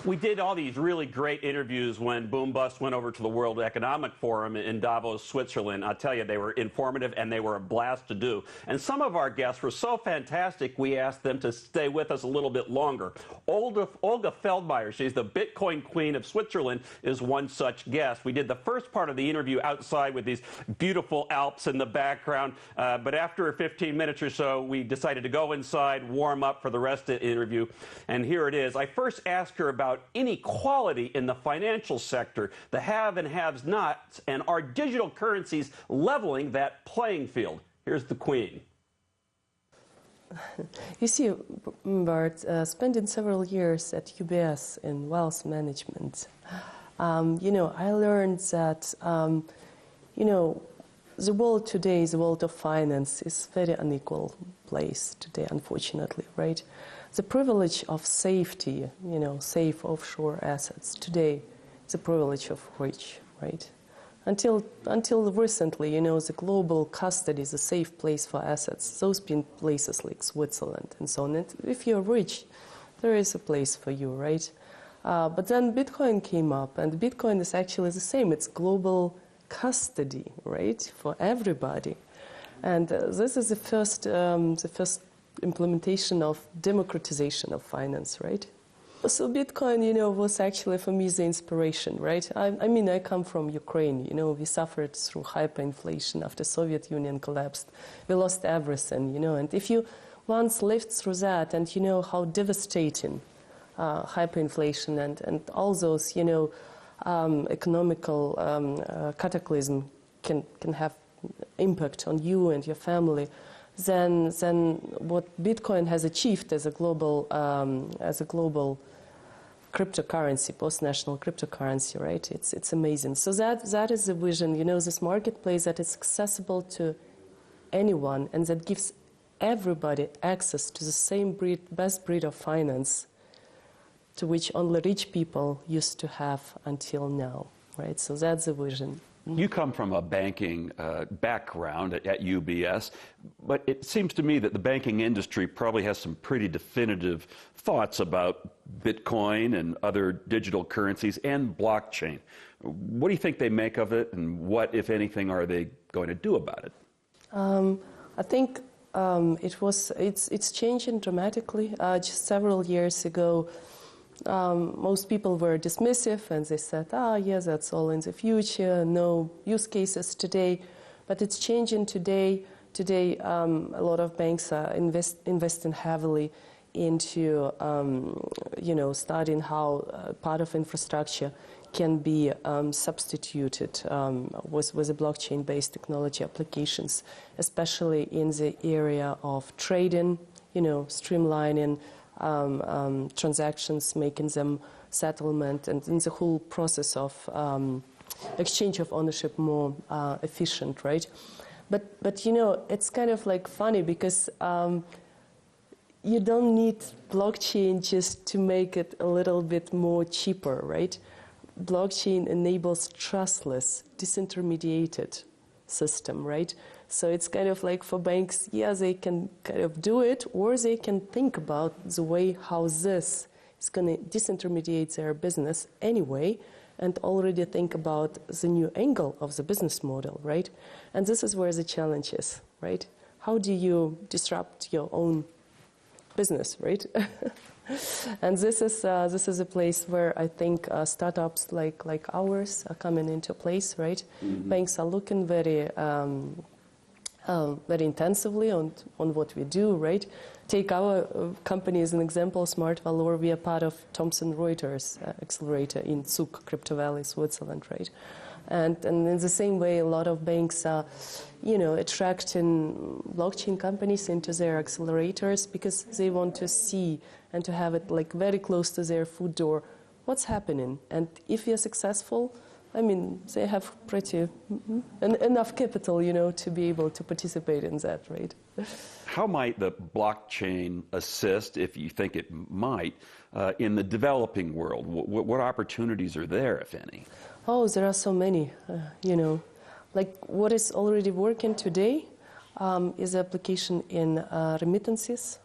We did all these really great interviews when Boom Bust went over to the World Economic Forum in Davos, Switzerland. I'll tell you, they were informative and they were a blast to do. And some of our guests were so fantastic, we asked them to stay with us a little bit longer. Olga Feldmeier, she's the Bitcoin queen of Switzerland, is one such guest. We did the first part of the interview outside with these beautiful Alps in the background, but after 15 minutes or so, we decided to go inside, warm up for the rest of the interview. And here it is. I first asked her about inequality in the financial sector, the have and haves nots, and are digital currencies leveling that playing field? Here's the Queen. You see, Bart, spending several years at UBS in wealth management, I learned that, the world today, the world of finance, is a very unequal place today, unfortunately, right? The privilege of safety, safe offshore assets today, is a privilege of rich, right? Until recently, the global custody is a safe place for assets. Those being places like Switzerland and so on. And if you're rich, there is a place for you, right? But then Bitcoin came up, and Bitcoin is actually the same. It's global custody, right, for everybody. And this is the first implementation of democratization of finance, right? So Bitcoin, was actually for me the inspiration, right? I mean, I come from Ukraine, we suffered through hyperinflation after Soviet Union collapsed. We lost everything, and if you once lived through that and you know how devastating hyperinflation and all those, economical cataclysm can have impact on you and your family, then what Bitcoin has achieved as a global cryptocurrency, post-national cryptocurrency, right? It's amazing. So that is the vision, this marketplace that is accessible to anyone and that gives everybody access to the same best breed of finance to which only rich people used to have until now, right? So that's the vision. You come from a banking background at UBS, but it seems to me that the banking industry probably has some pretty definitive thoughts about Bitcoin and other digital currencies and blockchain. What do you think they make of it, and what, if anything, are they going to do about it? I think it's changing dramatically. Just several years ago, most people were dismissive and they said, yes, that's all in the future, no use cases today. But it's changing today. Today, a lot of banks are investing heavily into, studying how part of infrastructure can be substituted with a blockchain-based technology applications, especially in the area of trading, streamlining transactions, making them settlement, and in the whole process of exchange of ownership more efficient, right? But it's kind of like funny because you don't need blockchain just to make it a little bit more cheaper, right? Blockchain enables trustless, disintermediated system, right? So it's kind of like for banks, yeah, they can kind of do it, or they can think about the way how this is going to disintermediate their business anyway, and already think about the new angle of the business model, right? And this is where the challenge is, right? How do you disrupt your own business, right? And this is a place where I think startups like ours are coming into place, right? Mm-hmm. Banks are looking very intensively on what we do, right? Take our company as an example, Smart Valor. We are part of Thomson Reuters accelerator in Zug, Crypto Valley, Switzerland, right? And in the same way, a lot of banks are, attracting blockchain companies into their accelerators because they want to see and to have it like very close to their foot door, what's happening. And if you're successful, I mean, they have pretty enough capital, to be able to participate in that, right? How might the blockchain assist, if you think it might, in the developing world? What opportunities are there, if any? Oh, there are so many, Like what is already working today is the application in remittances,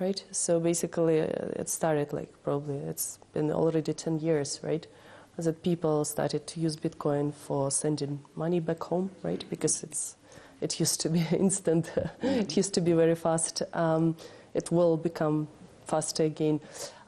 right? So basically, it started like probably it's been already 10 years, right? That people started to use Bitcoin for sending money back home, right? Because it used to be instant, it used to be very fast. It will become faster again.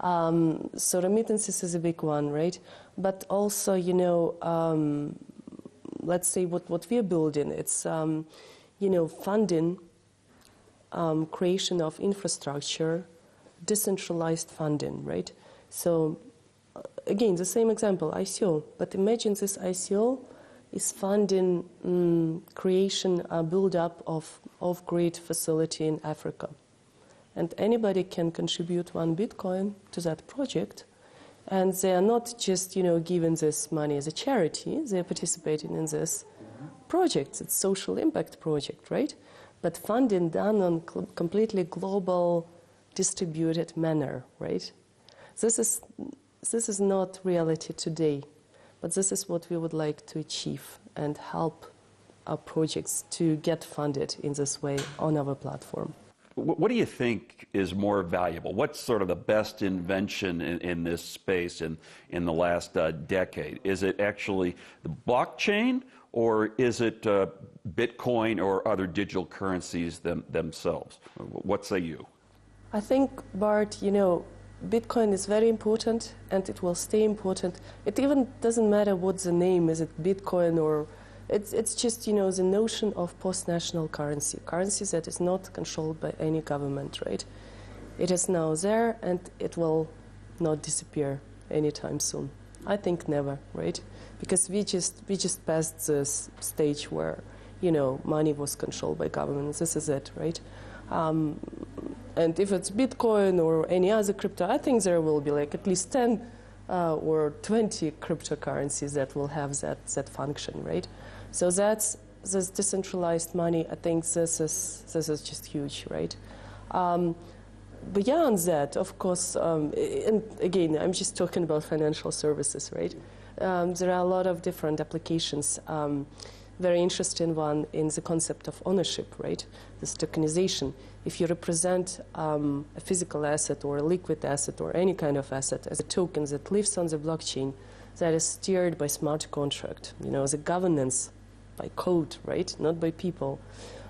So remittances is a big one, right? But also, you know, let's say what we are building, it's, you know, funding creation of infrastructure, decentralized funding, right? So again, the same example, ICO, but imagine this ICO is funding creation, build-up of off-grid facility in Africa. And anybody can contribute 1 Bitcoin to that project, and they are not just, you know, giving this money as a charity, they are participating in this project. It's social impact project, right? But funding done on completely global, distributed manner, right? This is not reality today, but this is what we would like to achieve and help our projects to get funded in this way on our platform. What do you think is more valuable? What's sort of the best invention in this space in the last decade? Is it actually the blockchain, or is it Bitcoin or other digital currencies themselves? What say you? I think, Bart, you know, Bitcoin is very important and it will stay important. It even doesn't matter what the name is, it Bitcoin or it's just, you know, the notion of post-national currency that is not controlled by any government, right? It is now there and it will not disappear anytime soon. I think never, right? Because we just passed this stage where, you know, money was controlled by governments. This is it, right? And if it's Bitcoin or any other crypto, I think there will be like at least 10 or 20 cryptocurrencies that will have that function, right? So that's this decentralized money. I think this is just huge, right? Beyond that, of course, and again, I'm just talking about financial services, right? There are a lot of different applications. Very interesting one in the concept of ownership, right? This tokenization. If you represent a physical asset or a liquid asset or any kind of asset as a token that lives on the blockchain, that is steered by smart contract, you know, the governance by code, right? Not by people.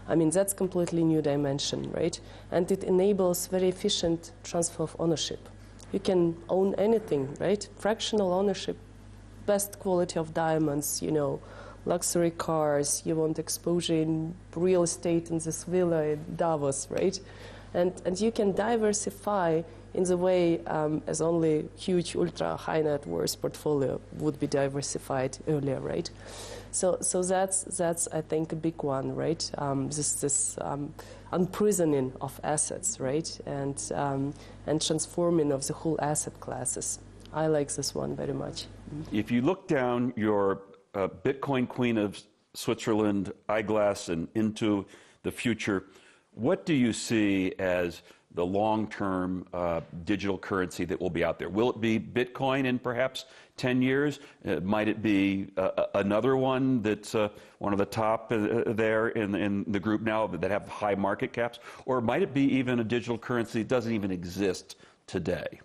I mean, that's completely new dimension, right? And it enables very efficient transfer of ownership. You can own anything, right? Fractional ownership, best quality of diamonds, you know, luxury cars, you want exposure in real estate in this villa in Davos, right? And you can diversify in the way as only huge ultra high net worth portfolio would be diversified earlier, right? So that's I think a big one, right? This unprisoning of assets, right? And transforming of the whole asset classes. I like this one very much. If you look down your Bitcoin Queen of Switzerland eyeglass and into the future, what do you see as the long-term digital currency that will be out there? Will it be Bitcoin in perhaps 10 years? Might it be another one that's one of the top there in the group now that have high market caps? Or might it be even a digital currency that doesn't even exist today?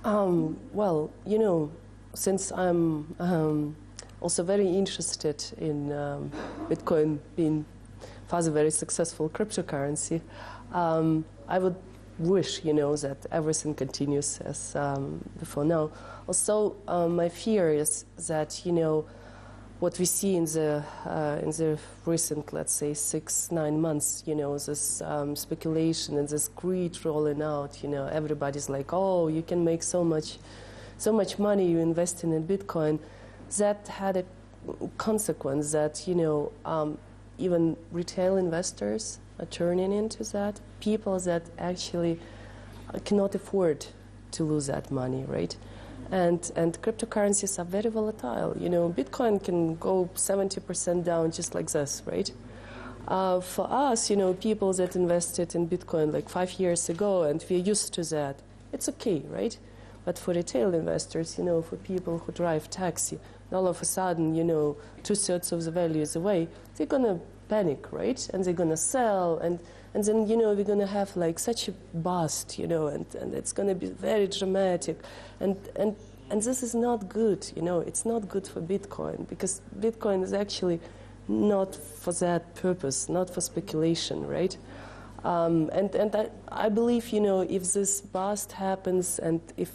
Well, you know, since I'm also very interested in Bitcoin being fast a very successful cryptocurrency, I would wish, you know, that everything continues as before now. Also, my fear is that, you know, what we see in the recent, let's say, 6-9 months, you know, this speculation and this greed rolling out, you know, everybody's like, oh, you can make so much money, you investing in Bitcoin. That had a consequence that, you know, even retail investors are turning into that. People that actually cannot afford to lose that money, right? And cryptocurrencies are very volatile. You know, Bitcoin can go 70% down just like this, right? For us, you know, people that invested in Bitcoin like 5 years ago and we're used to that, it's okay, right? But for retail investors, you know, for people who drive taxi, all of a sudden, you know, 2/3 of the value is away, they're going to panic, right? And they're going to sell, and And then, you know, we're going to have like such a bust, you know, and it's going to be very dramatic. And this is not good, you know, it's not good for Bitcoin, because Bitcoin is actually not for that purpose, not for speculation, right? I believe, you know, if this bust happens and if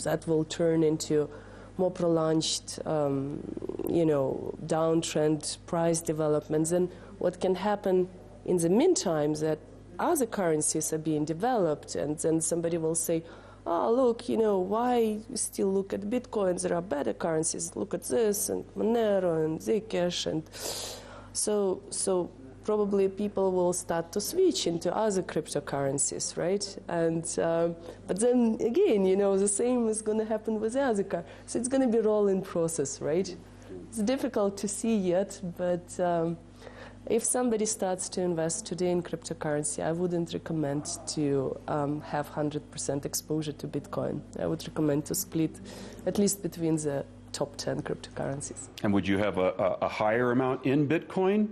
that will turn into more prolonged, you know, downtrend price developments, then what can happen in the meantime that other currencies are being developed, and then somebody will say, oh, look, you know, why still look at Bitcoin? There are better currencies. Look at this, and Monero, and Zcash. And so probably people will start to switch into other cryptocurrencies, right? And but then again, you know, the same is going to happen with the other currencies. So it's going to be a rolling process, right? It's difficult to see yet, but if somebody starts to invest today in cryptocurrency, I wouldn't recommend to have 100% exposure to Bitcoin. I would recommend to split at least between the top 10 cryptocurrencies. And would you have a higher amount in Bitcoin?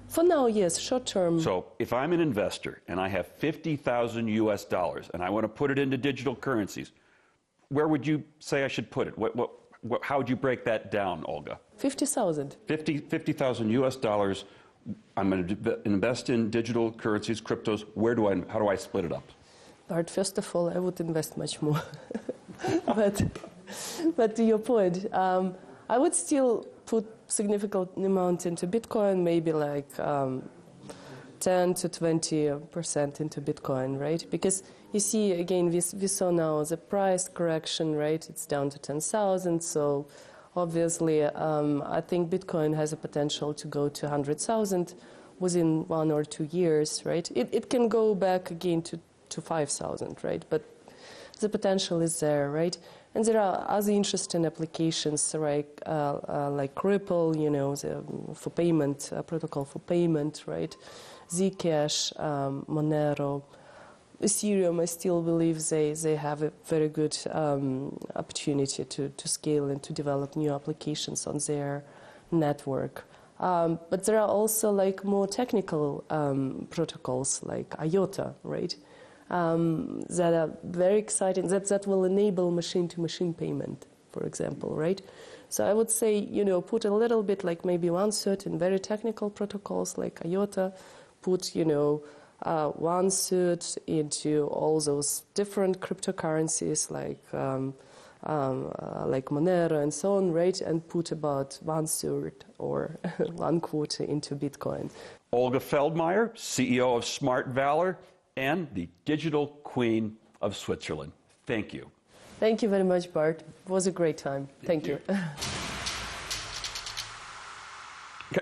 For now, yes, short term. So if I'm an investor and I have 50,000 US dollars and I want to put it into digital currencies, where would you say I should put it? How would you break that down, Olga? 50,000. 50,000 US dollars. I'm going to invest in digital currencies, cryptos. How do I split it up? Bart, first of all, I would invest much more. but to your point, I would still put significant amount into Bitcoin, maybe like 10 to 20% into Bitcoin, right? Because you see, again, we saw now the price correction, right? It's down to 10,000. So obviously, I think Bitcoin has a potential to go to 100,000 within 1 or 2 years, right? It can go back again to 5,000, right? But the potential is there, right? And there are other interesting applications, like Ripple, you know, for payment, protocol for payment, right? Zcash, Monero, Ethereum, I still believe they have a very good opportunity to scale and to develop new applications on their network. But there are also like more technical protocols like IOTA, right? That are very exciting, that will enable machine-to-machine payment, for example, right? So I would say, you know, put a little bit, like maybe 1/3 in very technical protocols like IOTA, put, you know, 1/3 into all those different cryptocurrencies like Monero and so on, right? And put about 1/3 or 1/4 into Bitcoin. Olga Feldmeier, CEO of Smart Valor and the digital queen of Switzerland. Thank you. Thank you very much, Bart. It was a great time. Thank you.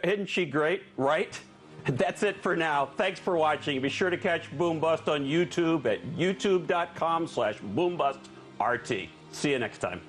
Isn't she great, right? That's it for now. Thanks for watching. Be sure to catch Boom Bust on YouTube at youtube.com/boombustrt. See you next time.